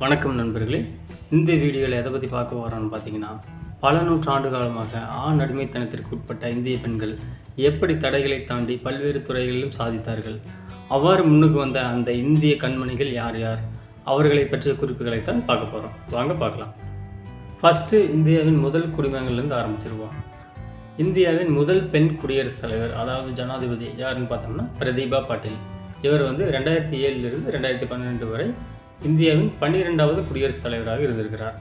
வணக்கம் நண்பர்களே. இந்த வீடியோவில் எதை பற்றி பார்க்க வரோன்னு பார்த்தீங்கன்னா, பல நூற்றாண்டு காலமாக ஆண் அடிமைத்தனத்திற்கு உட்பட்ட இந்திய பெண்கள் எப்படி தடைகளை தாண்டி பல்வேறு துறைகளிலும் சாதித்தார்கள், அவ்வாறு முன்னுக்கு வந்த அந்த இந்திய கண்மணிகள் யார் யார், அவர்களை பற்றிய குறிப்புகளைத்தான் பார்க்க போகிறோம். வாங்க பார்க்கலாம். ஃபஸ்ட்டு இந்தியாவின் முதல் குடிமகன்லேருந்து ஆரம்பிச்சிருவோம். இந்தியாவின் முதல் பெண் குடியரசுத் தலைவர், அதாவது ஜனாதிபதி யாருன்னு பார்த்தோம்னா பிரதிபா பாட்டீல். இவர் 2007 2012 வரை இந்தியாவின் 12வது குடியரசுத் தலைவராக இருந்திருக்கிறார்.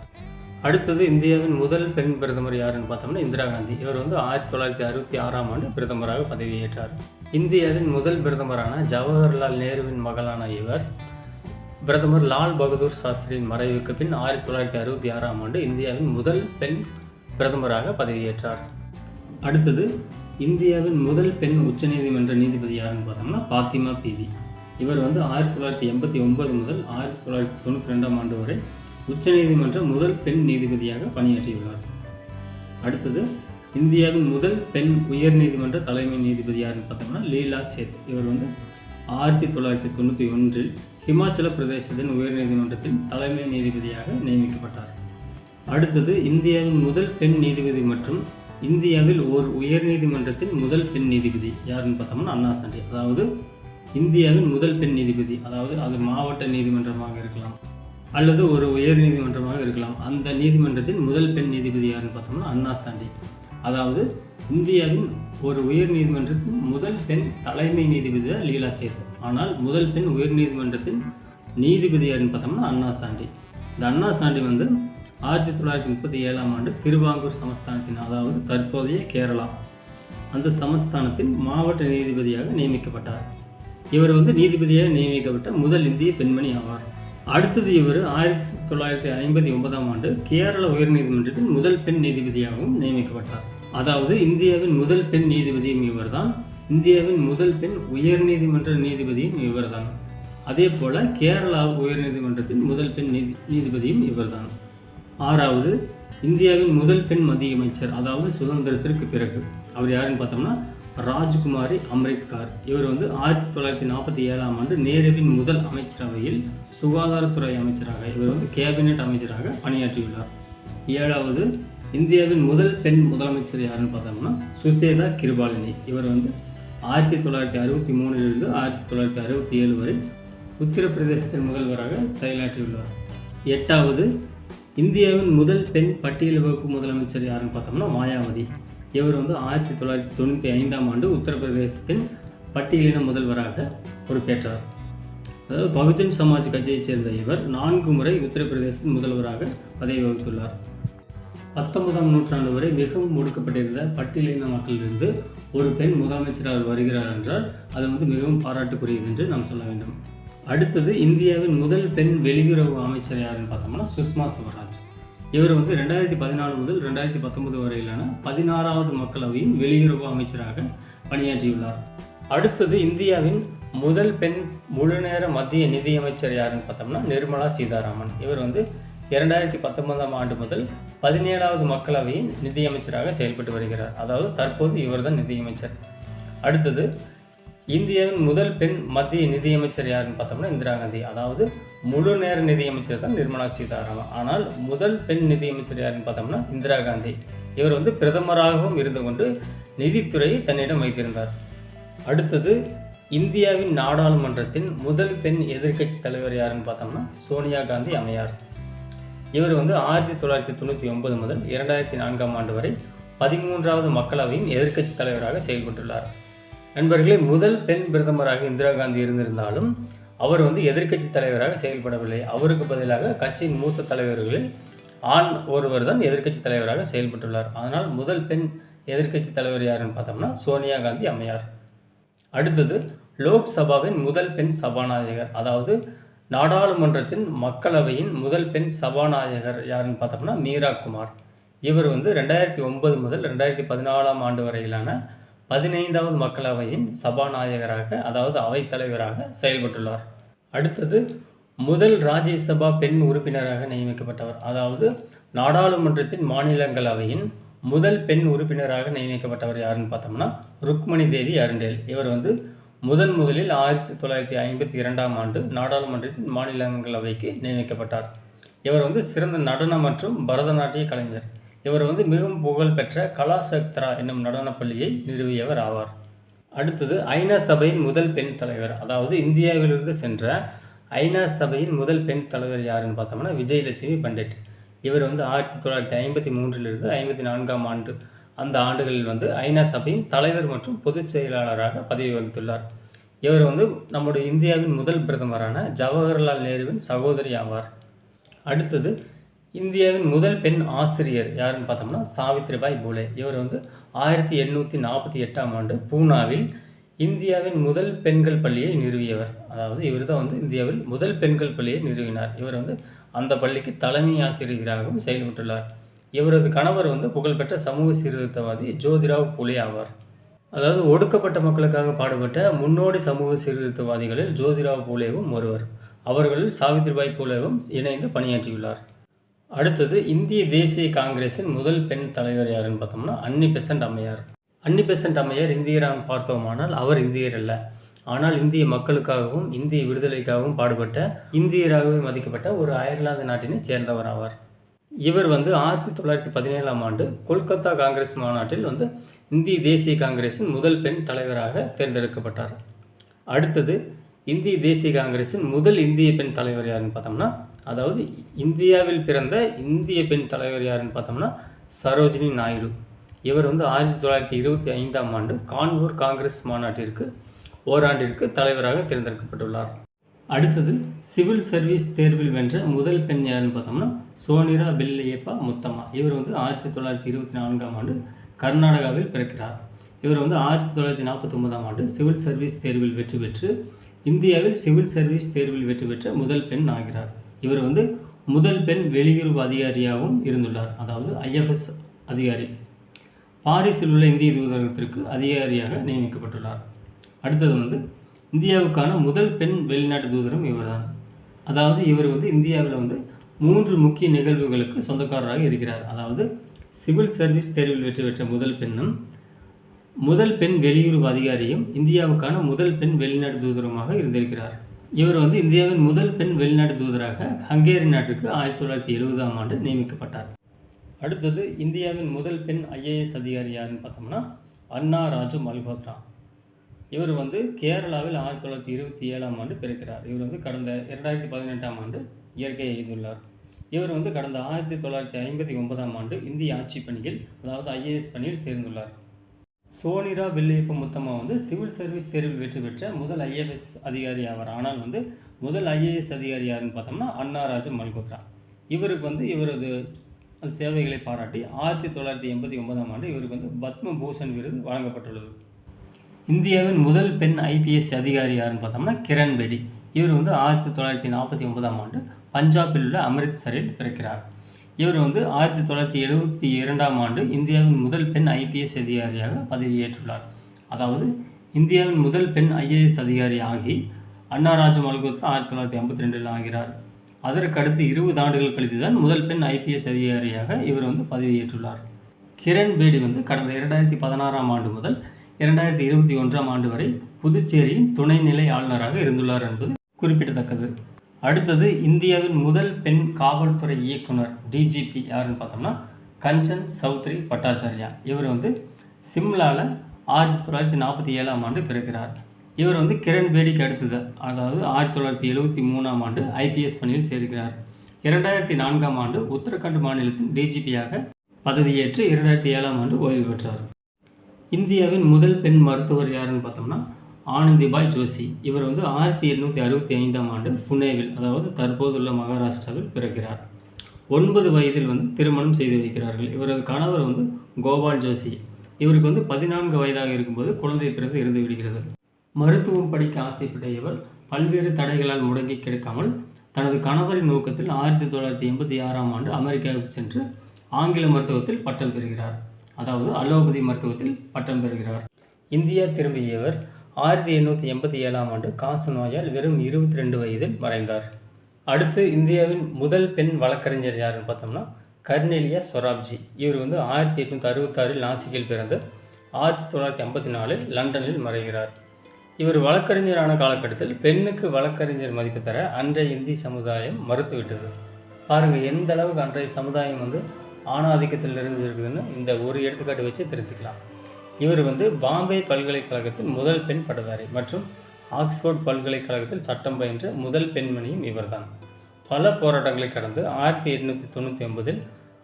அடுத்தது இந்தியாவின் முதல் பெண் பிரதமர் யாருன்னு பார்த்தோம்னா இந்திரா காந்தி. இவர் 1966ஆம் ஆண்டு பிரதமராக பதவியேற்றார். இந்தியாவின் முதல் பிரதமரான ஜவஹர்லால் நேருவின் மகளான இவர் பிரதமர் லால் பகதூர் சாஸ்திரியின் மறைவுக்கு பின் 1966ஆம் ஆண்டு இந்தியாவின் முதல் பெண் பிரதமராக பதவியேற்றார். அடுத்தது இந்தியாவின் முதல் பெண் உச்சநீதிமன்ற நீதிபதி யாருன்னு பார்த்தோம்னா பாத்திமா பீவி. இவர் 1989 முதல் 1992ஆம் ஆண்டு வரை உச்சநீதிமன்ற முதல் பெண் நீதிபதியாக பணியாற்றியுள்ளார். அடுத்தது இந்தியாவின் முதல் பெண் உயர்நீதிமன்ற தலைமை நீதிபதி யாருன்னு பார்த்தோம்னா லீலா சேத். இவர் 1991 ஹிமாச்சல பிரதேசத்தின் உயர்நீதிமன்றத்தின் தலைமை நீதிபதியாக நியமிக்கப்பட்டார். அடுத்தது இந்தியாவின் முதல் பெண் நீதிபதி மற்றும் இந்தியாவில் ஓர் உயர்நீதிமன்றத்தின் முதல் பெண் நீதிபதி யாருன்னு பார்த்தோம்னா அண்ணா சாண்டி. அதாவது இந்தியாவின் முதல் பெண் நீதிபதி, அதாவது அது மாவட்ட நீதிமன்றமாக இருக்கலாம் அல்லது ஒரு உயர் நீதிமன்றமாக இருக்கலாம். அந்த நீதிமன்றத்தின் முதல் பெண் நீதிபதி யாருன்னு பார்த்தோம்னா அண்ணா சாண்டி. அதாவது இந்தியாவின் ஒரு உயர் நீதிமன்றத்தின் முதல் பெண் தலைமை நீதிபதி தான் லீலா சேத். ஆனால் முதல் பெண் உயர் நீதிமன்றத்தின் நீதிபதி யாருன்னு பார்த்தோம்னா அண்ணா சாண்டி. இந்த அண்ணா சாண்டி 1937ஆம் ஆண்டு திருவாங்கூர் சமஸ்தானத்தின், அதாவது தற்போதைய கேரளா, அந்த சமஸ்தானத்தின் மாவட்ட நீதிபதியாக நியமிக்கப்பட்டார். இவர் நீதிபதியாக நியமிக்கப்பட்ட முதல் இந்திய பெண்மணி ஆவார். அடுத்தது இவர் 1959ஆம் ஆண்டு கேரள உயர்நீதிமன்றத்தின் முதல் பெண் நீதிபதியாகவும் நியமிக்கப்பட்டார். அதாவது இந்தியாவின் முதல் பெண் நீதிபதியும் இவர்தான், இந்தியாவின் முதல் பெண் உயர்நீதிமன்ற நீதிபதியும் இவர்தான். அதே போல கேரளா உயர்நீதிமன்றத்தின் முதல் பெண் நீதிபதியும் இவர்தான். ஆறாவது இந்தியாவின் முதல் பெண் மத்திய அமைச்சர், அதாவது சுதந்திரத்திற்கு பிறகு, அவர் யாருன்னு பார்த்தோம்னா ராஜ்குமாரி அம்ரித்கார். இவர் 1947ஆம் ஆண்டு நேருவின் முதல் அமைச்சரவையில் சுகாதாரத்துறை அமைச்சராக, இவர் கேபினெட் அமைச்சராக பணியாற்றியுள்ளார். ஏழாவது இந்தியாவின் முதல் பெண் முதலமைச்சர் யாருன்னு பார்த்தோம்னா சுசேதா கிருபாலினி. இவர் 1963 1967 வரை உத்தரப்பிரதேசத்தின் முதல்வராக செயலாற்றியுள்ளார். எட்டாவது இந்தியாவின் முதல் பெண் பட்டியல் வகுப்பு முதலமைச்சர் யாருன்னு பார்த்தோம்னா மாயாவதி. இவர் 1995ஆம் ஆண்டு உத்தரப்பிரதேசத்தின் பட்டியலின முதல்வராக பொறுப்பேற்றார். அதாவது பகுஜன் சமாஜ் கட்சியைச் சேர்ந்த இவர் 4 முறை உத்தரப்பிரதேசத்தின் முதல்வராக பதவி வகித்துள்ளார். 19ஆம் நூற்றாண்டு வரை மிகவும் ஒடுக்கப்பட்டிருந்த பட்டியலின மக்களிலிருந்து ஒரு பெண் முதலமைச்சராக வருகிறார் என்றால் அது மிகவும் பாராட்டுக்குரியது என்று நாம் சொல்ல வேண்டும். அடுத்தது இந்தியாவின் முதல் பெண் வெளியுறவு அமைச்சர் யாருன்னு பார்த்தோம்னா சுஷ்மா ஸ்வராஜ். இவர் 2014 முதல் 2019 வரையிலான 16வது மக்களவையின் வெளியுறவு அமைச்சராக பணியாற்றியுள்ளார். அடுத்தது இந்தியாவின் முதல் பெண் முழுநேர மத்திய நிதியமைச்சர் யாருன்னு பார்த்தோம்னா நிர்மலா சீதாராமன். இவர் 2019ஆம் ஆண்டு முதல் 17வது மக்களவையின் நிதியமைச்சராக செயல்பட்டு வருகிறார். அதாவது தற்போது இவர்தான் நிதியமைச்சர். அடுத்தது இந்தியாவின் முதல் பெண் மத்திய நிதியமைச்சர் யாருன்னு பார்த்தோம்னா இந்திரா காந்தி. அதாவது முழு நேர நிதியமைச்சர் தான் நிர்மலா சீதாராமன். ஆனால் முதல் பெண் நிதியமைச்சர் யாருன்னு பார்த்தோம்னா இந்திரா காந்தி. இவர் பிரதமராகவும் இருந்து கொண்டு நிதித்துறையை தன்னிடம் வைத்திருந்தார். அடுத்தது இந்தியாவின் நாடாளுமன்றத்தின் முதல் பெண் எதிர்க்கட்சி தலைவர் யாருன்னு பார்த்தோம்னா சோனியா காந்தி அம்மையார். இவர் 1999 முதல் 2004ஆம் ஆண்டு வரை 13வது மக்களவையின் எதிர்க்கட்சி தலைவராக செயல்பட்டுள்ளார். நண்பர்களே, முதல் பெண் பிரதமராக இந்திரா காந்தி இருந்திருந்தாலும் அவர் எதிர்க்கட்சி தலைவராக செயல்படவில்லை. அவருக்கு பதிலாக கட்சியின் மூத்த தலைவர்களில் ஆண் ஒருவர் தான் எதிர்க்கட்சி தலைவராக செயல்பட்டுள்ளார். அதனால் முதல் பெண் எதிர்க்கட்சி தலைவர் யாருன்னு பார்த்தோம்னா சோனியா காந்தி அம்மையார். அடுத்தது லோக்சபாவின் முதல் பெண் சபாநாயகர், அதாவது நாடாளுமன்றத்தின் மக்களவையின் முதல் பெண் சபாநாயகர் யாருன்னு பார்த்தோம்னா மீரா குமார். இவர் 2009 முதல் 2014ஆம் ஆண்டு வரையிலான 15வது மக்களவையின் சபாநாயகராக, அதாவது அவைத்தலைவராக செயல்பட்டுள்ளார். அடுத்தது முதல் ராஜ்யசபா பெண் உறுப்பினராக நியமிக்கப்பட்டவர், அதாவது நாடாளுமன்றத்தின் மாநிலங்களவையின் முதல் பெண் உறுப்பினராக நியமிக்கப்பட்டவர் யாருன்னு பார்த்தோம்னா ருக்மணி தேவி அருண்டேல். இவர் முதலில் 1952ஆம் ஆண்டு நாடாளுமன்றத்தின் மாநிலங்களவைக்கு நியமிக்கப்பட்டார். இவர் வந்து சிறந்த நடன மற்றும் பரதநாட்டிய கலைஞர். இவர் வந்து மிகவும் புகழ்பெற்ற கலாசக்திரா என்னும் நடனப் பள்ளியை நிறுவியவர் ஆவார். அடுத்தது ஐநா சபையின் முதல் பெண் தலைவர், அதாவது இந்தியாவிலிருந்து சென்ற ஐநா சபையின் முதல் பெண் தலைவர் யாருன்னு பார்த்தோம்னா விஜயலட்சுமி பண்டிட். இவர் வந்து 1953லிருந்து 54ஆம் ஆண்டு அந்த ஆண்டுகளில் வந்து ஐநா சபையின் தலைவர் மற்றும் பொதுச் செயலாளராக பதவி வகித்துள்ளார். இவர் வந்து நம்முடைய இந்தியாவின் முதல் பிரதமரான ஜவஹர்லால் நேருவின் சகோதரி ஆவார். அடுத்தது இந்தியாவின் முதல் பெண் ஆசிரியர் யாருன்னு பார்த்தோம்னா சாவித்ரிபாய் பூலே. இவர் வந்து 1848ஆம் ஆண்டு பூனாவில் இந்தியாவின் முதல் பெண்கள் பள்ளியை நிறுவியவர். அதாவது இவர் தான் வந்து இந்தியாவில் முதல் பெண்கள் பள்ளியை நிறுவினார். இவர் வந்து அந்த பள்ளிக்கு தலைமை ஆசிரியராகவும் செயல்பட்டுள்ளார். இவரது கணவர் வந்து புகழ்பெற்ற சமூக சீர்திருத்தவாதி ஜோதிராவ் பூலே ஆவார். அதாவது ஒடுக்கப்பட்ட மக்களுக்காக பாடுபட்ட முன்னோடி சமூக சீர்திருத்தவாதிகளில் ஜோதிராவ் பூலேவும் ஒருவர். அவர்களில் சாவித்ரிபாய் பூலேவும் இணைந்து பணியாற்றியுள்ளார். அடுத்தது இந்திய தேசிய காங்கிரஸின் முதல் பெண் தலைவர் யாருன்னு பார்த்தோம்னா அன்னி பெசன்ட் அம்மையார். அன்னி பெசன்ட் அம்மையார் இந்தியராக பார்த்தோமானால் அவர் இந்தியர் அல்ல. ஆனால் இந்திய மக்களுக்காகவும் இந்திய விடுதலைக்காகவும் பாடுபட்ட இந்தியராகவே மதிக்கப்பட்ட ஒரு அயர்லாந்து நாட்டினை சேர்ந்தவர் ஆவார். இவர் வந்து 1917ஆம் ஆண்டு கொல்கத்தா காங்கிரஸ் மாநாட்டில் வந்து இந்திய தேசிய காங்கிரஸின் முதல் பெண் தலைவராக தேர்ந்தெடுக்கப்பட்டார். அடுத்தது இந்திய தேசிய காங்கிரஸின் முதல் இந்திய பெண் தலைவர் யாருன்னு பார்த்தோம்னா, அதாவது இந்தியாவில் பிறந்த இந்திய பெண் தலைவர் யாருன்னு பார்த்தோம்னா சரோஜினி நாயுடு. இவர் வந்து 1925ஆம் ஆண்டு கான்பூர் காங்கிரஸ் மாநாட்டிற்கு ஓராண்டிற்கு தலைவராக தேர்ந்தெடுக்கப்பட்டுள்ளார். அடுத்தது சிவில் சர்வீஸ் தேர்வில் வென்ற முதல் பெண் யாருன்னு பார்த்தோம்னா சோனிரா பில்லையப்பா முத்தம்மா. இவர் வந்து 1924ஆம் ஆண்டு கர்நாடகாவில் பிறக்கிறார். இவர் வந்து 1949ஆம் ஆண்டு சிவில் சர்வீஸ் தேர்வில் வெற்றி பெற்று இந்தியாவில் சிவில் சர்வீஸ் தேர்வில் வெற்றி பெற்ற முதல் பெண் ஆகிறார். இவர் வந்து முதல் பெண் வெளியுறவு அதிகாரியாகவும் இருந்துள்ளார். அதாவது IFS அதிகாரி. பாரிஸில் உள்ள இந்திய தூதரகத்திற்கு அதிகாரியாக நியமிக்கப்பட்டுள்ளார். அடுத்தது வந்து இந்தியாவுக்கான முதல் பெண் வெளிநாட்டு தூதரும் இவர்தான். அதாவது இவர் வந்து இந்தியாவில் வந்து 3 முக்கிய நிகழ்வுகளுக்கு சொந்தக்காரராக இருக்கிறார். அதாவது சிவில் சர்வீஸ் தேர்வில் வெற்றி பெற்ற முதல் பெண்ணும், முதல் பெண் வெளியுறவு அதிகாரியும், இந்தியாவுக்கான முதல் பெண் வெளிநாட்டு தூதருமாக இருந்திருக்கிறார். இவர் வந்து இந்தியாவின் முதல் பெண் வெளிநாட்டு தூதராக ஹங்கேரி நாட்டுக்கு 1970ஆம் ஆண்டு நியமிக்கப்பட்டார். அடுத்தது இந்தியாவின் முதல் பெண் IAS அதிகாரி யாருன்னு பார்த்தோம்னா அன்னா ராஜு மல்ஹோத்ரா. இவர் வந்து கேரளாவில் 1927ஆம் ஆண்டு பிறக்கிறார். இவர் வந்து கடந்த 2018ஆம் ஆண்டு இயற்கை எய்துள்ளார். இவர் வந்து கடந்த 1959ஆம் ஆண்டு இந்திய ஆட்சி பணியில், அதாவது IAS பணியில் சேர்ந்துள்ளார். சோனிரா பில்லையப்பா முத்தம்மா வந்து சிவில் சர்வீஸ் தேர்வில் வெற்றி பெற்ற முதல் IFS அதிகாரி ஆவார். ஆனால் வந்து முதல் IAS அதிகாரி யாருன்னு பார்த்தோம்னா அன்னா ராஜு மல்ஹோத்ரா. இவருக்கு வந்து இவரது சேவைகளை பாராட்டி 1989ஆம் ஆண்டு இவருக்கு வந்து பத்ம பூஷன் விருது வழங்கப்பட்டுள்ளது. இந்தியாவின் முதல் பெண் IPS அதிகாரி யாருன்னு பார்த்தோம்னா கிரண் பேடி. இவர் வந்து 1949ஆம் ஆண்டு பஞ்சாபில் உள்ள அமிர்த்சரில் பிறக்கிறார். இவர் வந்து 1972ஆம் ஆண்டு இந்தியாவின் முதல் பெண் IPS அதிகாரியாக பதவியேற்றுள்ளார். அதாவது இந்தியாவின் முதல் பெண் IAS அதிகாரி ஆகி அன்னா ராஜு மல்ஹோத்ரா 1952இல் ஆகிறார். அதற்கு அடுத்து 20 ஆண்டுகள் கழித்து தான் முதல் பெண் IPS அதிகாரியாக இவர் வந்து பதவியேற்றுள்ளார். கிரண் பேடி வந்து கடந்த 2016ஆம் ஆண்டு முதல் 2021ஆம் ஆண்டு வரை புதுச்சேரியின் துணைநிலை ஆளுநராக இருந்துள்ளார் என்பது குறிப்பிடத்தக்கது. அடுத்தது இந்தியாவின் முதல் பெண் காவல்துறை இயக்குனர் DGP யாருன்னு பார்த்தோம்னா கஞ்சன் சௌத்ரி பட்டாச்சார்யா. இவர் வந்து சிம்லாவில் 1947ஆம் ஆண்டு பிறக்கிறார். இவர் வந்து கிரண் பேடிக்கு அடுத்தது, அதாவது 1973ஆம் ஆண்டு IPS பணியில் சேர்க்கிறார். 2004ஆம் ஆண்டு உத்தரகாண்ட் மாநிலத்தின் DGPயாக பதவியேற்று 2007ஆம் ஆண்டு ஓய்வு பெற்றார். இந்தியாவின் முதல் பெண் மருத்துவர் யாருன்னு பார்த்தோம்னா ஆனந்திபாய் ஜோஷி. இவர் வந்து 1865ஆம் ஆண்டு புனேவில், அதாவது தற்போதுள்ள மகாராஷ்டிராவில் பிறக்கிறார். 9 வயதில் வந்து திருமணம் செய்து வைக்கிறார்கள். இவரது கணவர் வந்து கோபால் ஜோஷி. இவருக்கு வந்து 14 வயதாக இருக்கும்போது குழந்தை பிறந்து இறந்து விடுகிறது. மருத்துவம் படிக்க ஆசைப்பட்ட இவர் பல்வேறு தடைகளால் முடங்கி கிடக்காமல் தனது கணவரின் நோக்கத்தில் 1986ஆம் ஆண்டு அமெரிக்காவுக்கு சென்று ஆங்கில மருத்துவத்தில் பட்டம் பெறுகிறார். அதாவது அலோபதி மருத்துவத்தில் பட்டம் பெறுகிறார். இந்தியா திரும்பிய இவர் 1887ஆம் ஆண்டு காச நோயால் வெறும் 22 வயதில் மறைந்தார். அடுத்து இந்தியாவின் முதல் பெண் வழக்கறிஞர் யாருன்னு பார்த்தோம்னா கர்னெலியா சொராப்ஜி. இவர் வந்து 1866இல் நாசிக்கில் பிறந்து 1954இல் லண்டனில் மறைகிறார். இவர் வழக்கறிஞரான காலகட்டத்தில் பெண்ணுக்கு வழக்கறிஞர் மதிப்பு தர அன்றைய இந்திய சமுதாயம் மறுத்துவிட்டது. பாருங்கள் எந்த அளவுக்கு அன்றைய சமுதாயம் வந்து ஆணாதிக்கத்தில் இருக்குதுன்னு இந்த ஒரு எடுத்துக்காட்டு வச்சு தெரிஞ்சுக்கலாம். இவர் வந்து பாம்பே பல்கலைக்கழகத்தின் முதல் பெண் பட்டதாரி மற்றும் ஆக்ஸ்போர்ட் பல்கலைக்கழகத்தில் சட்டம் பயின்ற முதல் பெண்மணியும் இவர்தான். பல போராட்டங்களை கடந்து 1899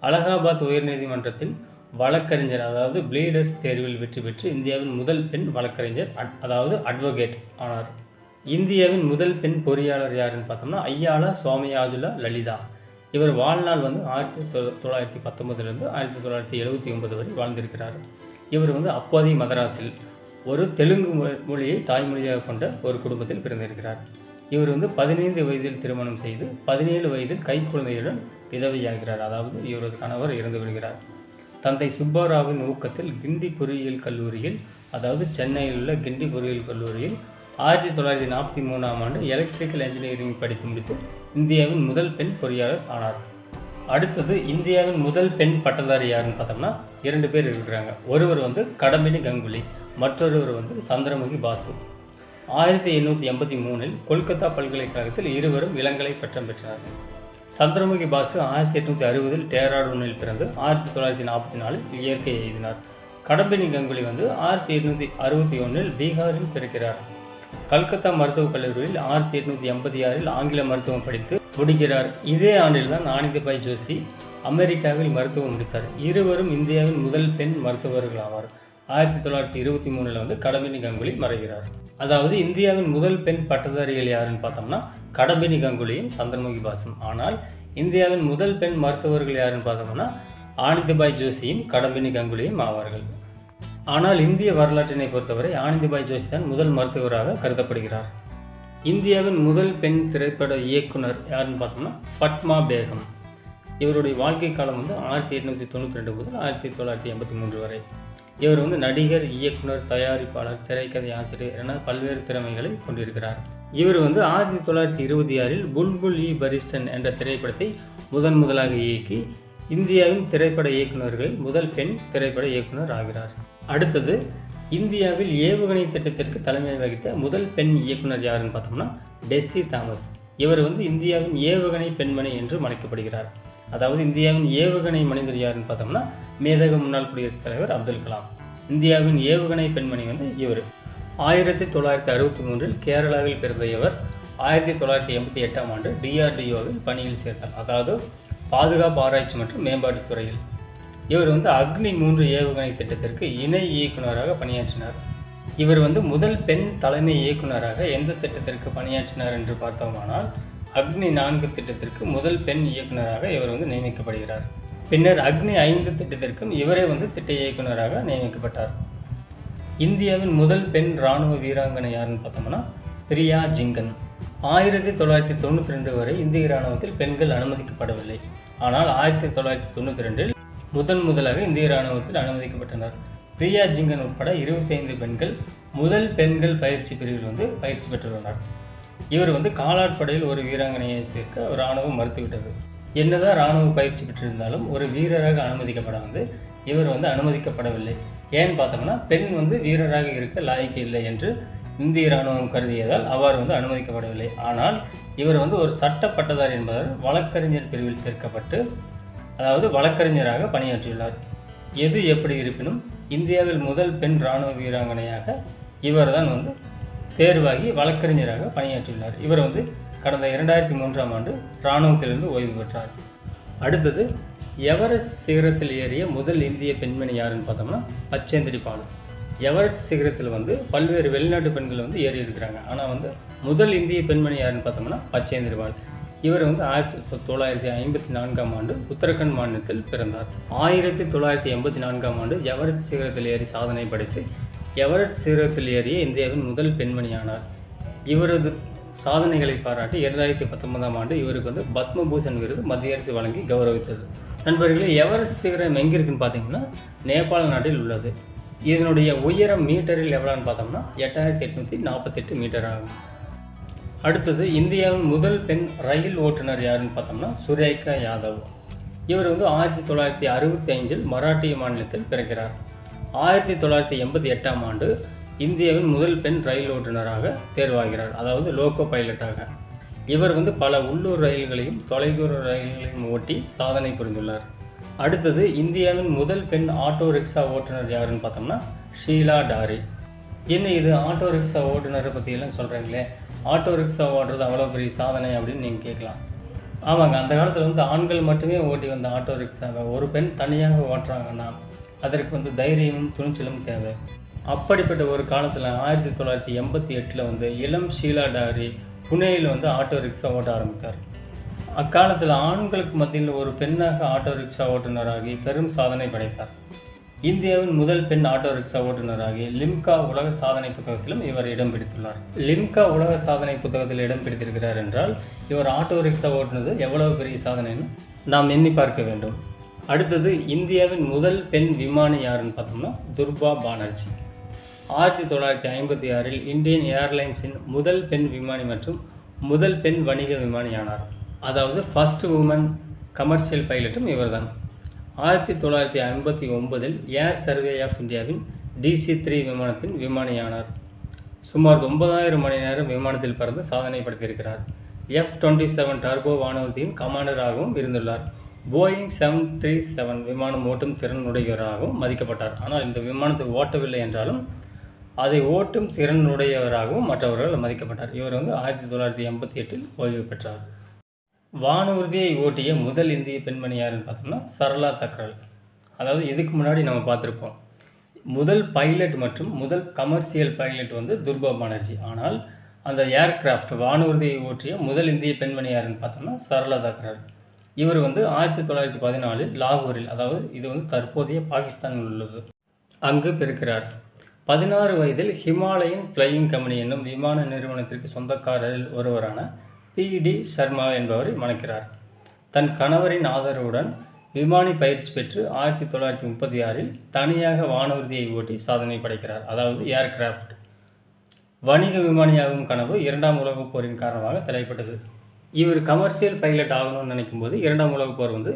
அலகாபாத் உயர்நீதிமன்றத்தில் வழக்கறிஞர் அதாவது பிளீடர்ஸ் தேர்வில் வெற்றி பெற்று இந்தியாவின் முதல் பெண் வழக்கறிஞர் அதாவது அட்வொகேட் ஆனார். இந்தியாவின் முதல் பெண் பொறியாளர் யாருன்னு பார்த்தோம்னா ஐயாலா சோமயாஜுலா லலிதா. இவர் வாழ்நாள் வந்து 1919 1979 வரை வாழ்ந்திருக்கிறார். இவர் வந்து அப்போதைய மதராஸில் ஒரு தெலுங்கு மொழியை தாய்மொழியாக கொண்ட ஒரு குடும்பத்தில் பிறந்திருக்கிறார். இவர் வந்து 15 வயதில் திருமணம் செய்து 17 வயதில் கைக்குழந்தையுடன் விதவையாகிறார். அதாவது இவரது கணவர் இறந்து விடுகிறார். தந்தை சுப்பாராவின் ஊக்கத்தில் கிண்டி பொறியியல் கல்லூரியில் அதாவது சென்னையில் உள்ள கிண்டி பொறியியல் கல்லூரியில் 1943 ஆண்டு எலக்ட்ரிக்கல் இன்ஜினியரிங் படித்து முடித்து இந்தியாவின் முதல் பெண் பொறியாளர் ஆனார். அடுத்தது இந்தியாவின் முதல் பெண் பட்டதாரி யாருன்னு பார்த்தோம்னா 2 பேர் இருக்கிறாங்க. ஒருவர் வந்து கடம்பினி கங்குலி, மற்றொருவர் வந்து சந்திரமுகி பாசு. 1883 கொல்கத்தா பல்கலைக்கழகத்தில் இருவரும் இளங்கலை பட்டம் பெற்றனர். சந்திரமுகி பாசு 1860 டேராடூனில் பிறந்து 1944 இயற்கை எழுதினார். கடம்பினி கங்குலி வந்து 1861 பீகாரில் பிறக்கிறார். கல்கத்தா மருத்துவக் கல்லூரியில் 1886 ஆங்கில மருத்துவம் படித்து முடிக்கிறார். இதே ஆண்டில் தான் ஆனந்திபாய் ஜோஷி அமெரிக்காவில் மருத்துவம் முடித்தார். இருவரும் இந்தியாவின் முதல் பெண் மருத்துவர்கள் ஆவார். 1923 வந்து கடம்பினி கங்குலி மறைகிறார். அதாவது இந்தியாவின் முதல் பெண் பட்டதாரிகள் யாருன்னு பார்த்தோம்னா கடம்பினி கங்குலியும் சந்திரமுகி பாசும். ஆனால் இந்தியாவின் முதல் பெண் மருத்துவர்கள் யாருன்னு பார்த்தோம்னா ஆனந்திபாய் ஜோஷியும் கடம்பினி கங்குலியும் ஆவார்கள். ஆனால் இந்திய வரலாற்றினை பொறுத்தவரை ஆனந்திபாய் ஜோஷி தான் முதல் மருத்துவராக கருதப்படுகிறார். இந்தியாவின் முதல் பெண் திரைப்பட இயக்குனர் யாருன்னு பார்த்தோம்னா பத்மா பேகம். இவருடைய வாழ்க்கை காலம் வந்து 1892 முதல் 1983 வரை. இவர் வந்து நடிகர், இயக்குனர், தயாரிப்பாளர், திரைக்கதை ஆசிரியர் என பல்வேறு திறமைகளை கொண்டிருக்கிறார். இவர் வந்து 1926 புல்புல் இ பரிஸ்டன் என்ற திரைப்படத்தை முதலாக இயக்கி இந்தியாவின் திரைப்பட இயக்குநர்களில் முதல் பெண் திரைப்பட இயக்குனர் ஆகிறார். அடுத்தது இந்தியாவில் ஏவுகணை திட்டத்திற்கு தலைமை வகித்த முதல் பெண் இயக்குனர் யாருன்னு பார்த்தோம்னா டெஸ்ஸி தாமஸ். இவர் வந்து இந்தியாவின் ஏவுகணை பெண்மணி என்று அழைக்கப்படுகிறார். அதாவது இந்தியாவின் ஏவுகணை மனிதர் யாருன்னு பார்த்தோம்னா மேதக முன்னாள் குடியரசுத் தலைவர் அப்துல் கலாம். இந்தியாவின் ஏவுகணை பெண்மணி வந்து இவர். 1963 கேரளாவில் பிறந்த இவர் 1988 ஆண்டு DRDOவில் பணியில் சேர்ந்தார். அதாவது பாதுகாப்பு ஆராய்ச்சி மற்றும் மேம்பாட்டுத் துறையில். இவர் வந்து அக்னி 3 ஏவுகணை திட்டத்திற்கு இணை இயக்குநராக பணியாற்றினார். இவர் வந்து முதல் பெண் தலைமை இயக்குநராக எந்த திட்டத்திற்கு பணியாற்றினார் என்று பார்த்தோமானால் அக்னி 4 திட்டத்திற்கு முதல் பெண் இயக்குநராக இவர் வந்து நியமிக்கப்படுகிறார். பின்னர் அக்னி 5 திட்டத்திற்கும் இவரே வந்து திட்ட இயக்குநராக நியமிக்கப்பட்டார். இந்தியாவின் முதல் பெண் இராணுவ வீராங்கனை யாருன்னு பார்த்தோம்னா பிரியா ஜிங்கன். 1992 வரை இந்திய இராணுவத்தில் பெண்கள் அனுமதிக்கப்படவில்லை. ஆனால் 1992 முதலாக இந்திய இராணுவத்தில் அனுமதிக்கப்பட்டனர். பிரியா ஜிங்கன் உட்பட 25 பெண்கள் முதல் பெண்கள் பயிற்சி பிரிவில் வந்து பயிற்சி பெற்றுள்ளனர். இவர் வந்து காலாட்படையில் ஒரு வீராங்கனையை சேர்க்க இராணுவம் மறுத்துவிட்டது. என்னதான் இராணுவ பயிற்சி பெற்றிருந்தாலும் ஒரு வீரராக அனுமதிக்கப்பட வந்து இவர் வந்து அனுமதிக்கப்படவில்லை. ஏன்னு பார்த்தோம்னா பெண் வந்து வீரராக இருக்க லாய்க்கு இல்லை என்று இந்திய இராணுவம் கருதியதால் அவ்வாறு வந்து அனுமதிக்கப்படவில்லை. ஆனால் இவர் வந்து ஒரு சட்ட பட்டதாரி என்பதால் வழக்கறிஞர் பிரிவில் சேர்க்கப்பட்டு அதாவது வழக்கறிஞராக பணியாற்றியுள்ளார். எது எப்படி இருப்பினும் இந்தியாவில் முதல் பெண் இராணுவ வீராங்கனையாக இவர் தான் வந்து தேர்வாகி வழக்கறிஞராக பணியாற்றியுள்ளார். இவர் வந்து கடந்த 2003 ஆண்டு இராணுவத்திலிருந்து ஓய்வு பெற்றார். அடுத்தது எவரெஸ்ட் சிகரத்தில் ஏறிய முதல் இந்திய பெண்மணி யாருன்னு பார்த்தோம்னா பச்சேந்திரி பாலு. எவரெஸ்ட் சிகரத்தில் வந்து பல்வேறு வெளிநாட்டு பெண்கள் வந்து ஏறி இருக்கிறாங்க. ஆனால் வந்து முதல் இந்திய பெண்மணி யாருன்னு பார்த்தோம்னா பச்சேந்திரி பாலு. இவர் வந்து 1954 ஆண்டு உத்தரகண்ட் மாநிலத்தில் பிறந்தார். 1984 ஆண்டு எவரெஸ்ட் சிகரத்தில் ஏறி சாதனை படைத்து எவரெஸ்ட் சிகரத்தில் ஏறிய இந்தியாவின் முதல் பெண்மணியானார். இவரது சாதனைகளை பாராட்டி 2019 ஆண்டு இவருக்கு வந்து பத்மபூஷன் விருது மத்திய அரசு வழங்கி கௌரவித்தது. நண்பர்களே, எவரெஸ்ட் சிகரம் எங்கே இருக்குன்னு பார்த்தீங்கன்னா நேபாள நாட்டில் உள்ளது. இதனுடைய உயரம் மீட்டரில் எவ்வளோன்னு பார்த்தோம்னா 8848 மீட்டர் ஆகும். அடுத்தது இந்தியாவின் முதல் பெண் ரயில் ஓட்டுநர் யாருன்னு பார்த்தோம்னா சுரேகா யாதவ். இவர் வந்து 1965 மராட்டிய மாநிலத்தில் பிறக்கிறார். 1988 ஆண்டு இந்தியாவின் முதல் பெண் ரயில் ஓட்டுநராக தேர்வாகிறார், அதாவது லோகோ பைலட்டாக. இவர் வந்து பல உள்ளூர் ரயில்களையும் தொலைதூர ரயில்களையும் ஓட்டி சாதனை புரிந்துள்ளார். அடுத்தது இந்தியாவின் முதல் பெண் ஆட்டோ ரிக்ஷா ஓட்டுநர் யாருன்னு பார்த்தோம்னா ஷீலா டாரி. என்ன இது ஆட்டோ ரிக்ஷா ஓட்டுநரை பற்றியெல்லாம் சொல்கிறீங்களே, ஆட்டோ ரிக்ஷா ஓட்டுறது அவ்வளோ பெரிய சாதனை அப்படின்னு நீங்கள் கேட்கலாம். ஆமாங்க, அந்த காலத்தில் வந்து ஆண்கள் மட்டுமே ஓட்டி வந்த ஆட்டோ ரிக்ஷாவை ஒரு பெண் தனியாக ஓட்டுறாங்கன்னா அதற்கு வந்து தைரியமும் துணிச்சலும் தேவை. அப்படிப்பட்ட ஒரு காலத்தில் 1988 வந்து இளம் ஷீலா டாரி புனேயில் வந்து ஆட்டோ ரிக்ஷா ஓட்ட ஆரம்பித்தார். அக்காலத்தில் ஆண்களுக்கு மத்தியில் ஒரு பெண்ணாக ஆட்டோ ரிக்ஷா ஓட்டுநராகி பெரும் சாதனை படைத்தார். இந்தியாவின் முதல் பெண் ஆட்டோ ரிக்ஷா ஓட்டுநராகி லிம்கா உலக சாதனை புத்தகத்திலும் இவர் இடம் பிடித்துள்ளார். லிம்கா உலக சாதனை புத்தகத்தில் இடம் பிடித்திருக்கிறார் என்றால் இவர் ஆட்டோ ரிக்ஷா ஓட்டுனது எவ்வளவு பெரிய சாதனைன்னு நாம் எண்ணி பார்க்க வேண்டும். அடுத்தது இந்தியாவின் முதல் பெண் விமானி யாருன்னு பார்த்தோம்னா துர்கா பானர்ஜி. 1956 இந்தியன் ஏர்லைன்ஸின் முதல் பெண் விமானி மற்றும் முதல் பெண் வணிக விமானியானார். அதாவது ஃபர்ஸ்ட் உமன் கமர்ஷியல் பைலட்டும் இவர்தான். 1959 ஏர் சர்வே ஆஃப் இந்தியாவின் DC-3 விமானத்தின் விமானியானார். சுமார் 9000 மணி நேரம் விமானத்தில் பறந்து சாதனை படைத்திருக்கிறார். F-27 டர்போ வானூர்தியின் கமாண்டராகவும் இருந்துள்ளார். போயிங் 737 விமானம் ஓட்டும் திறன் உடையவராகவும் மதிக்கப்பட்டார். ஆனால் இந்த விமானத்தை ஓட்டவில்லை என்றாலும் அதை ஓட்டும் திறனுடையவராகவும் மற்றவர்கள் மதிக்கப்பட்டார். இவர் வந்து 1988 ஓய்வு பெற்றார். வானூர்தியை ஓட்டிய முதல் இந்திய பெண்மணி யாருன்னு பார்த்தோம்னா சரளா தக்ரல். அதாவது இதுக்கு முன்னாடி நம்ம பார்த்துருப்போம், முதல் பைலட் மற்றும் முதல் கமர்ஷியல் பைலட் வந்து துர்கா பானர்ஜி. ஆனால் அந்த ஏர்கிராஃப்ட் வானூர்தியை ஓட்டிய முதல் இந்திய பெண்மணி யாருன்னு பார்த்தோம்னா சரளா தக்ரல். இவர் வந்து 1914 லாகூரில், அதாவது இது வந்து தற்போதைய பாகிஸ்தானில் உள்ளது, அங்கு பிறக்கிறார். 16 வயதில் ஹிமாலயன் ஃப்ளையிங் கம்பெனி என்னும் விமான நிறுவனத்திற்கு சொந்தக்காரரில் ஒருவரான P.D. சர்மா என்பவரை மணக்கிறார். தன் கணவரின் ஆதரவுடன் விமானி பயிற்சி பெற்று 1936 தனியாக வானூர்தியை ஓட்டி சாதனை படைக்கிறார், அதாவது ஏர்கிராஃப்ட். வணிக விமானியாகும் கனவு 2ஆம் உலகப் போரின் காரணமாக தடைப்பட்டது. இவர் கமர்ஷியல் பைலட் ஆகணும்னு நினைக்கும் போது 2ஆம் உலகப் போர் வந்து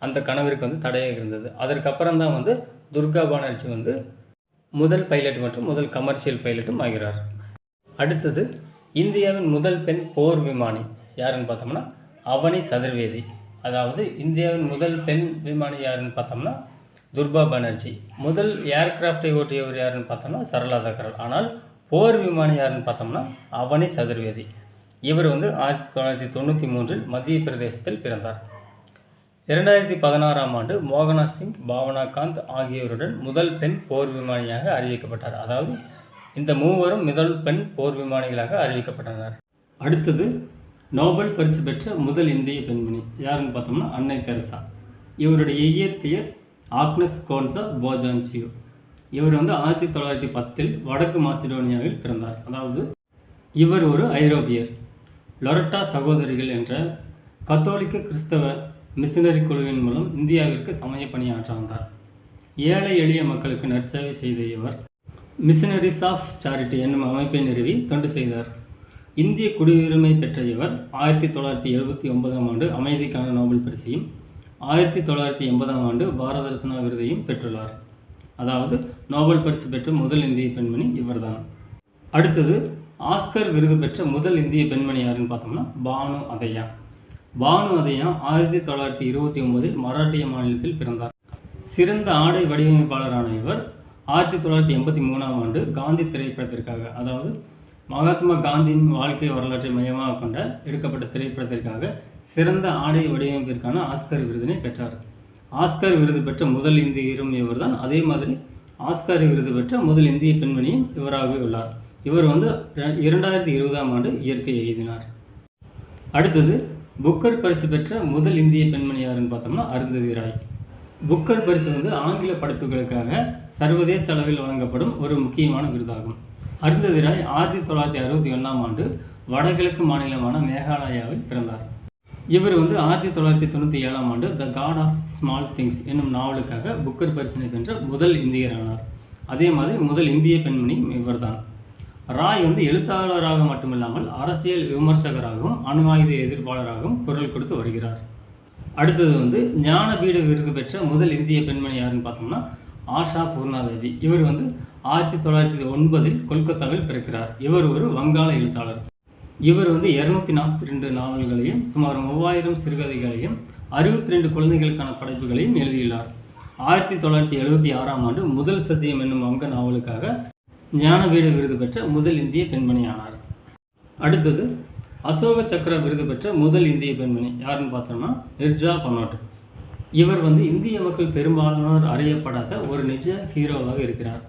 அந்த கனவிற்கு வந்து தடையாக இருந்தது. அதற்கப்புறம் தான் வந்து துர்கா பானர்ஜி வந்து முதல் பைலட் மற்றும் முதல் கமர்ஷியல் பைலட்டும் ஆகிறார். அடுத்தது இந்தியாவின் முதல் பெண் போர் விமானி யாருன்னு பார்த்தோம்னா அவனி சதுர்வேதி. அதாவது இந்தியாவின் முதல் பெண் விமானி யாருன்னு பார்த்தோம்னா துர்கா பானர்ஜி. முதல் ஏர்கிராஃப்டை ஓட்டியவர் யாருன்னு பார்த்தோம்னா சரளா தக்ரல். ஆனால் போர் விமானி யாருன்னு பார்த்தோம்னா அவனி சதுர்வேதி. இவர் வந்து 1993 மத்திய பிரதேசத்தில் பிறந்தார். 2016ஆம் ஆண்டு மோகனா சிங், பாவனா காந்த் ஆகியோருடன் முதல் பெண் போர் விமானியாக அறிவிக்கப்பட்டார். அதாவது இந்த மூவரும் முதல் பெண் போர் விமானிகளாக அறிவிக்கப்பட்டனர். அடுத்தது நோபல் பரிசு பெற்ற முதல் இந்திய பெண்மணி யாருன்னு பார்த்தோம்னா அன்னை தெரசா. இவருடைய இயற்பெயர் ஆக்னஸ் கோன்சா போஜான்சியோ. இவர் வந்து 1910 வடக்கு மாசிடோனியாவில் பிறந்தார். அதாவது இவர் ஒரு ஐரோப்பியர். லொரட்டா சகோதரிகள் என்ற கத்தோலிக்க கிறிஸ்தவ மிஷனரி குழுவின் மூலம் இந்தியாவிற்கு சமய பணியாற்ற வந்தார். ஏழை எளிய மக்களுக்கு நற்சேவை செய்த இவர் மிஷனரிஸ் ஆஃப் சேரிட்டி என்னும் அமைப்பை நிறுவி தொண்டு செய்தார். இந்திய குடியுரிமை பெற்ற இவர் 1979ஆம் ஆண்டு அமைதிக்கான நோபல் பரிசையும் 1980ஆம் ஆண்டு பாரத ரத்னா விருதையும் பெற்றுள்ளார். அதாவது நோபல் பரிசு பெற்ற முதல் இந்திய பெண்மணி இவர்தான். அடுத்தது ஆஸ்கர் விருது பெற்ற முதல் இந்திய பெண்மணி யாருன்னு பார்த்தோம்னா பானு அதய்யா. பானு அதய்யா 1929 மராட்டிய மாநிலத்தில் பிறந்தார். சிறந்த ஆடை வடிவமைப்பாளரான இவர் 1983ஆம் ஆண்டு காந்தி திரைப்படத்திற்காக, அதாவது மகாத்மா காந்தியின் வாழ்க்கை வரலாற்றை மையமாக கொண்ட எடுக்கப்பட்ட திரைப்படத்திற்காக சிறந்த ஆடை வடிவமைப்பிற்கான ஆஸ்கர் விருதினை பெற்றார். ஆஸ்கர் விருது பெற்ற முதல் இந்தியரும் இவர்தான். அதே மாதிரி ஆஸ்கர் விருது பெற்ற முதல் இந்திய பெண்மணியும் இவராகவே உள்ளார். இவர் வந்து 2020ஆம் ஆண்டு இயற்கை எழுதினார். அடுத்தது புக்கர் பரிசு பெற்ற முதல் இந்திய பெண்மணி யாருன்னு பார்த்தோம்னா அருந்ததி ராய். புக்கர் பரிசு வந்து ஆங்கில படைப்புகளுக்காக சர்வதேச அளவில் வழங்கப்படும் ஒரு முக்கியமான விருதாகும். அருந்ததி ராய் 1961ஆம் ஆண்டு வடகிழக்கு மாநிலமான மேகாலயாவில் பிறந்தார். இவர் வந்து 1997ஆம் ஆண்டு த காட் ஆஃப் ஸ்மால் திங்ஸ் என்னும் நாவலுக்காக புக்கர் பரிசினை வென்ற முதல் இந்தியரானார். அதே மாதிரி முதல் இந்திய பெண்மணியும் இவர்தான். ராய் வந்து எழுத்தாளராக மட்டுமில்லாமல் அரசியல் விமர்சகராகவும் அணு ஆயுத எதிர்ப்பாளராகவும் குரல் கொடுத்து வருகிறார். அடுத்தது வந்து ஞானபீட விருது பெற்ற முதல் இந்திய பெண்மணி யாருன்னு பார்த்தோம்னா ஆஷா பூர்ணாதேவி. இவர் வந்து 1909 கொல்கத்தாவில் பிறக்கிறார். இவர் ஒரு வங்காள எழுத்தாளர். இவர் 242 நாவல்களையும் சுமார் 3000 சிறுகதைகளையும் 62 குழந்தைகளுக்கான படைப்புகளையும் எழுதியுள்ளார். 1976ஆம் ஆண்டு முதல் சத்தியம் என்னும் வங்க நாவலுக்காக ஞானபீட விருது பெற்ற முதல் இந்திய பெண்மணி ஆனார். அடுத்தது அசோக சக்கர விருது பெற்ற முதல் இந்திய பெண்மணி யாருன்னு பார்த்தோம்னா நிர்ஜா பனோட். இவர் இந்திய மக்கள் பெரும்பாலானோர் அறியப்படாத ஒரு நிஜ ஹீரோவாக இருக்கிறார்.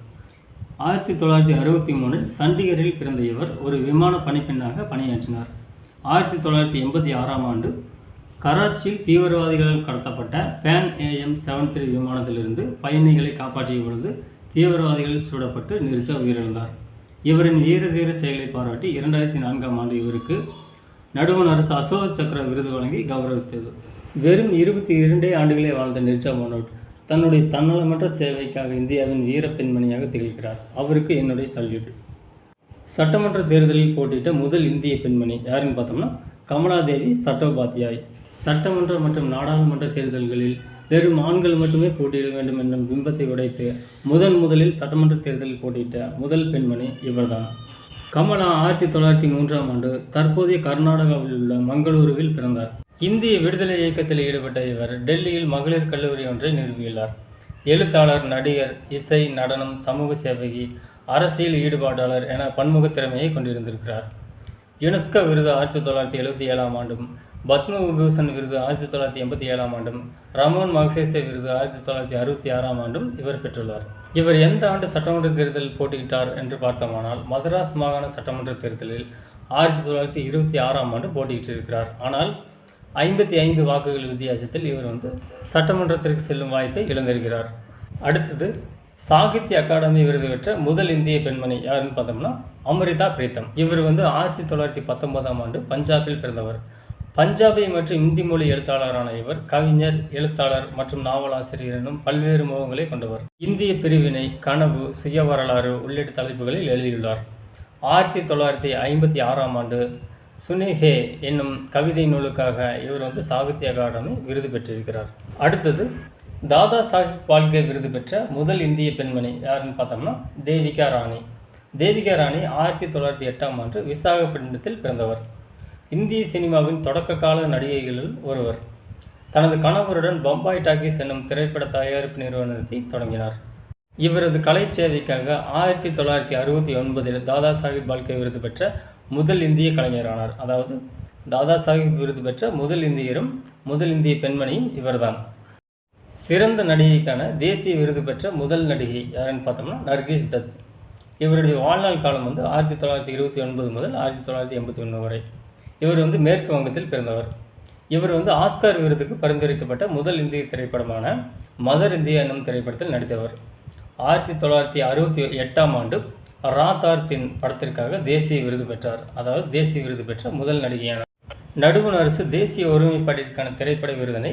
1963இல் சண்டிகரில் பிறந்த இவர் ஒரு விமான பணிப்பெண்ணாக பணியாற்றினார். 1986ஆம் ஆண்டு கராச்சியில் தீவிரவாதிகளால் கடத்தப்பட்ட பேன் AM 73 விமானத்திலிருந்து பயணிகளை காப்பாற்றிய பொழுது தீவிரவாதிகள் சூடப்பட்டு நிர்ஜா உயிரிழந்தார். இவரின் வீரதீர செயலை பாராட்டி 2004ஆம் ஆண்டு இவருக்கு நடுவண் அரசு அசோக சக்கர விருது வழங்கி கௌரவித்தது. வெறும் 22 ஆண்டுகளே வாழ்ந்த நிர்ஜா பனோட் தன்னுடைய தன்னலமற்ற சேவைக்காக இந்தியாவின் வீர பெண்மணியாக திகழ்கிறார். அவருக்கு என்னுடைய சல்யூட். சட்டமன்ற தேர்தலில் போட்டியிட்ட முதல் இந்திய பெண்மணி யாருன்னு பார்த்தோம்னா கமலாதேவி சட்டோபாத்யாய். சட்டமன்ற மற்றும் நாடாளுமன்ற தேர்தல்களில் வெறும் ஆண்கள் மட்டுமே போட்டியிட வேண்டும் என்னும் பிம்பத்தை உடைத்து முதலில் சட்டமன்ற தேர்தலில் போட்டியிட்ட முதல் பெண்மணி இவர்தான். கமலா 1903ஆம் ஆண்டு தற்போதைய கர்நாடகாவில் உள்ள மங்களூருவில் பிறந்தார். இந்திய விடுதலை இயக்கத்தில் ஈடுபட்ட இவர் டெல்லியில் மகளிர் கல்லூரி ஒன்றை நிறுவியுள்ளார். எழுத்தாளர், நடிகர், இசை, நடனம், சமூக சேவகி, அரசியல் ஈடுபாட்டாளர் என பன்முக திறமையை கொண்டிருந்திருக்கிறார். யுனெஸ்கோ விருது 1977ஆம் ஆண்டும், பத்ம விபூஷன் விருது 1987ஆம் ஆண்டும், ரமோன் மக்சேசே விருது 1966ஆம் ஆண்டும் இவர் பெற்றுள்ளார். இவர் எந்த ஆண்டு சட்டமன்ற தேர்தலில் போட்டியிட்டார் என்று பார்த்தோமானால் மதராஸ் மாகாண சட்டமன்ற தேர்தலில் 1926ஆம் ஆண்டு போட்டியிட்டிருக்கிறார். ஆனால் 55 வாக்குகள் வித்தியாசத்தில் இவர் சட்டமன்றத்திற்கு செல்லும் வாய்ப்பை இழந்திருக்கிறார். அடுத்தது சாகித்ய அகாடமி விருது பெற்ற முதல் இந்திய பெண்மணி யாருன்னு பார்த்தோம்னா அம்ரிதா பிரீத்தம். இவர் 1919ஆம் ஆண்டு பஞ்சாபில் பிறந்தவர். பஞ்சாபி மற்றும் இந்தி மொழி எழுத்தாளரான இவர் கவிஞர், எழுத்தாளர் மற்றும் நாவலாசிரியர் எனும் பல்வேறு முகங்களை கொண்டவர். இந்திய பிரிவினை, கனவு, சுய வரலாறு உள்ளிட்ட தலைப்புகளில் எழுதியுள்ளார். 1956ஆம் ஆண்டு சுனேஹே என்னும் கவிதை நூலுக்காக இவர் சாகித்ய அகாடமி விருது பெற்றிருக்கிறார். அடுத்தது தாதா சாஹிப் பால்கே விருது பெற்ற முதல் இந்திய பெண்மணி யாருன்னு பார்த்தோம்னா தேவிகா ராணி. தேவிகா ராணி 1908ஆம் ஆண்டு விசாகப்பட்டினத்தில் பிறந்தவர். இந்திய சினிமாவின் தொடக்க கால நடிகைகளில் ஒருவர். தனது கணவருடன் பம்பாய் டாக்கீஸ் என்னும் திரைப்பட தயாரிப்பு நிறுவனத்தை தொடங்கினார். இவரது கலை சேவைக்காக 1969இல் தாதா சாஹிப் பால்கே விருது பெற்ற முதல் இந்திய கலைஞரானார். அதாவது தாதா சாஹிப் விருது பெற்ற முதல் இந்தியரும் முதல் இந்திய பெண்மணியும் இவர்தான். சிறந்த நடிகைக்கான தேசிய விருது பெற்ற முதல் நடிகை யாருன்னு பார்த்தோம்னா நர்கிஸ் தத். இவருடைய வாழ்நாள் காலம் 1929 முதல் 1981 வரை. இவர் மேற்கு வங்கத்தில் பிறந்தவர். இவர் ஆஸ்கார் விருதுக்கு பரிந்துரைக்கப்பட்ட முதல் இந்திய திரைப்படமான மதர் இந்தியா என்னும் திரைப்படத்தில் நடித்தவர். 1968ஆம் ஆண்டு ராத் ஆர் தின் படத்திற்காக தேசிய விருது பெற்றார். அதாவது தேசிய விருது பெற்ற முதல் நடிகையான நடுவண் அரசு தேசிய ஒருமைப்பாட்டிற்கான திரைப்பட விருதினை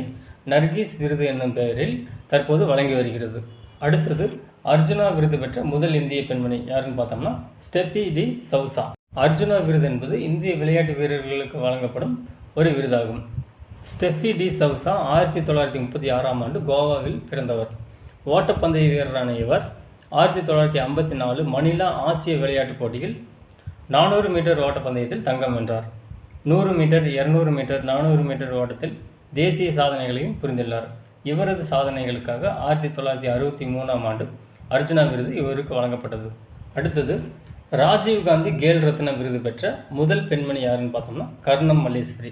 நர்கிஸ் விருது என்னும் பெயரில் தற்போது வழங்கி வருகிறது. அடுத்தது அர்ஜுனா விருது பெற்ற முதல் இந்திய பெண்மணி யாருன்னு பார்த்தோம்னா ஸ்டெப்பி டி சவுசா. அர்ஜுனா விருது என்பது இந்திய விளையாட்டு வீரர்களுக்கு வழங்கப்படும் ஒரு விருதாகும். ஸ்டெப்பி டி சவுசா 1936ஆம் ஆண்டு கோவாவில் பிறந்தவர். ஓட்டப்பந்தய வீரரான இவர் 1954 மணிலா ஆசிய விளையாட்டுப் போட்டியில் 400 மீட்டர் ஓட்டப்பந்தயத்தில் தங்கம் வென்றார். 100 மீட்டர், 200 மீட்டர், 400 மீட்டர் ஓட்டத்தில் தேசிய சாதனைகளையும் புரிந்துள்ளார். இவரது சாதனைகளுக்காக 1963ஆம் ஆண்டு அர்ஜுனா விருது இவருக்கு வழங்கப்பட்டது. அடுத்தது ராஜீவ்காந்தி கேல் ரத்ன விருது பெற்ற முதல் பெண்மணி யாருன்னு பார்த்தோம்னா கர்ணம் மல்லேஸ்வரி.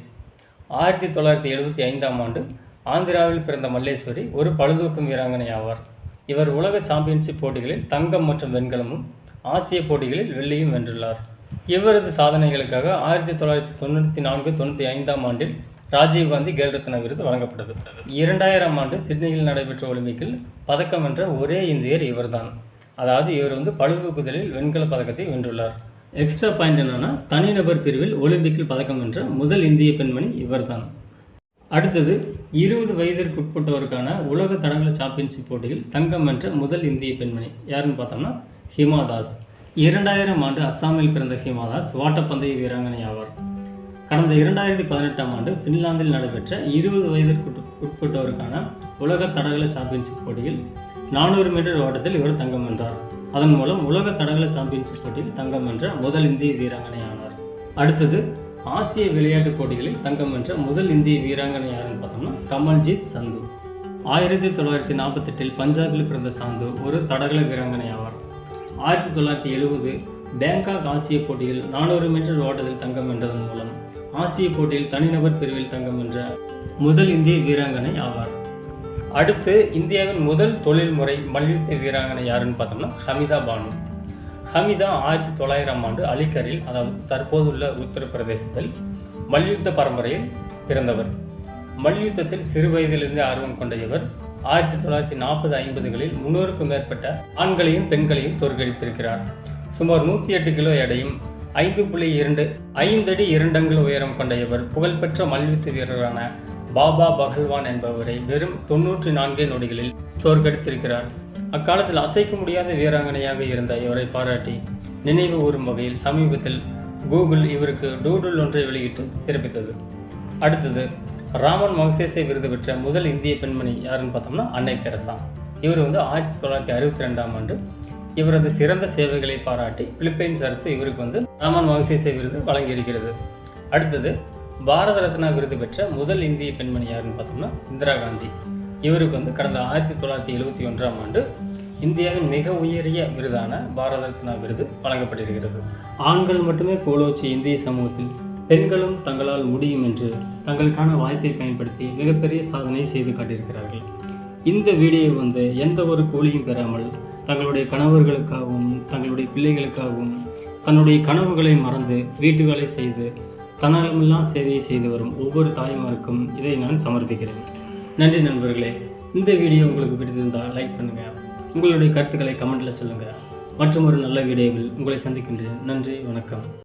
1975ஆம் ஆண்டு ஆந்திராவில் பிறந்த மல்லேஸ்வரி ஒரு பளுதூக்கும் வீராங்கனை ஆவார். இவர் உலக சாம்பியன்ஷிப் போட்டிகளில் தங்கம் மற்றும் வெண்கலமும், ஆசிய போட்டிகளில் வெள்ளியும் வென்றுள்ளார். இவரது சாதனைகளுக்காக 1994-95ஆம் ஆண்டில் ராஜீவ்காந்தி கேல் ரத்ன விருது வழங்கப்பட்டது. 2000ஆம் ஆண்டு சிட்னியில் நடைபெற்ற ஒலிம்பிக்கில் பதக்கம் வென்ற ஒரே இந்தியர் இவர்தான். அதாவது இவர் பளுதூக்குதலில் வெண்கல பதக்கத்தை வென்றுள்ளார். எக்ஸ்ட்ரா பாயிண்ட் என்னன்னா தனிநபர் பிரிவில் ஒலிம்பிக்கில் பதக்கம் வென்ற முதல் இந்திய பெண்மணி இவர்தான். அடுத்தது 20 வயதிற்குட்பட்டோருக்கான உலக தடகள சாம்பியன்ஷிப் போட்டியில் தங்கம் வென்ற முதல் இந்திய பெண்மணி யாருன்னு பார்த்தோம்னா ஹிமா தாஸ். 2000ஆம் ஆண்டு அஸ்ஸாமில் பிறந்த ஹிமா தாஸ் ஓட்டப்பந்தய வீராங்கனை ஆவார். கடந்த 2018ஆம் ஆண்டு ஃபின்லாந்தில் நடைபெற்ற 20 வயதிற்குட்பட்டோருக்கான உலக தடகள சாம்பியன்ஷிப் போட்டியில் 400 மீட்டர் ஓட்டத்தில் இவர் தங்கம் வென்றார். அதன் மூலம் உலக தடகள சாம்பியன்ஷிப் போட்டியில் தங்கம் வென்ற முதல் இந்திய வீராங்கனை ஆனார். அடுத்தது ஆசிய விளையாட்டுப் போட்டிகளில் தங்கம் வென்ற முதல் இந்திய வீராங்கனை யாருன்னு பார்த்தோம்னா கமல்ஜித் சந்து. 1948 பஞ்சாபில் பிறந்த சாந்து ஒரு தடகள வீராங்கனை ஆவார். 1970 பேங்காக் ஆசிய போட்டியில் 400 மீட்டர் ஓட்டத்தில் தங்கம் வென்றதன் மூலம் ஆசிய போட்டியில் தனிநபர் பிரிவில் தங்கம் வென்ற முதல் இந்திய வீராங்கனை ஆவார். அடுத்து இந்தியாவின் முதல் தொழில்முறை மல்யுத்த வீராங்கனை யாருன்னு பார்த்தோம்னா ஹமிதா பானு. ஹமிதா 1900 ஆண்டு அலிகரில், அதாவது தற்போதுள்ள உத்தரப்பிரதேசத்தில் மல்யுத்த பரம்பரையில் பிறந்தவர். மல்யுத்தத்தில் சிறு வயதிலிருந்து ஆர்வம் கொண்ட இவர் 1940-50களில் 300க்கும் மேற்பட்ட ஆண்களையும் பெண்களையும் தோற்கடித்திருக்கிறார். சுமார் 108 கிலோ எடையும் 5.5 அடி 2 அங்குல உயரம் கொண்ட இவர் புகழ்பெற்ற மல்யுத்த வீரரான பாபா பகல்வான் என்பவரை வெறும் 94 நொடிகளில் தோற்கடித்திருக்கிறார். அக்காலத்தில் அசைக்க முடியாத வீராங்கனையாக இருந்த இவரை பாராட்டி நினைவு கூறும் வகையில் சமீபத்தில் கூகுள் இவருக்கு டூடுல் ஒன்றை வெளியிட்டு சிறப்பித்தது. அடுத்தது ராமன் மகசேசே விருது பெற்ற முதல் இந்திய பெண்மணி யாருன்னு பார்த்தோம்னா அன்னை தெரசா. இவர் 1962 ஆண்டு இவரது சிறந்த சேவைகளை பாராட்டி பிலிப்பைன்ஸ் அரசு இவருக்கு ராமன் மகசேசே விருது வழங்கியிருக்கிறது. அடுத்தது பாரத ரத்னா விருது பெற்ற முதல் இந்திய பெண்மணி யாருன்னு பார்த்தோம்னா இந்திரா காந்தி. இவருக்கு கடந்த 1971 ஆண்டு இந்தியாவின் மிக உயரிய விருதான பாரத ரத்னா விருது வழங்கப்பட்டிருக்கிறது. ஆண்கள் மட்டுமே கோலோச்சி இந்திய சமூகத்தில் பெண்களும் தங்களால் முடியும் என்று தங்களுக்கான வாய்ப்பை பயன்படுத்தி மிகப்பெரிய சாதனை செய்து காட்டியிருக்கிறார்கள். இந்த வீடியோ எந்த ஒரு கூலியும் பெறாமல் தங்களுடைய கணவர்களுக்காகவும் தங்களுடைய பிள்ளைகளுக்காகவும் தன்னுடைய கனவுகளை மறந்து வீட்டு வேலை செய்து தன்னலமெல்லாம் சேவையை செய்து வரும் ஒவ்வொரு தாய்மாருக்கும் இதை நான் சமர்ப்பிக்கிறேன். நன்றி நண்பர்களே. இந்த வீடியோ உங்களுக்கு பிடித்திருந்தால் லைக் பண்ணுங்கள், உங்களுடைய கருத்துக்களை கமெண்ட்டில் சொல்லுங்கள். மற்றும் ஒரு நல்ல வீடியோவில் உங்களை சந்திக்கின்றேன். நன்றி, வணக்கம்.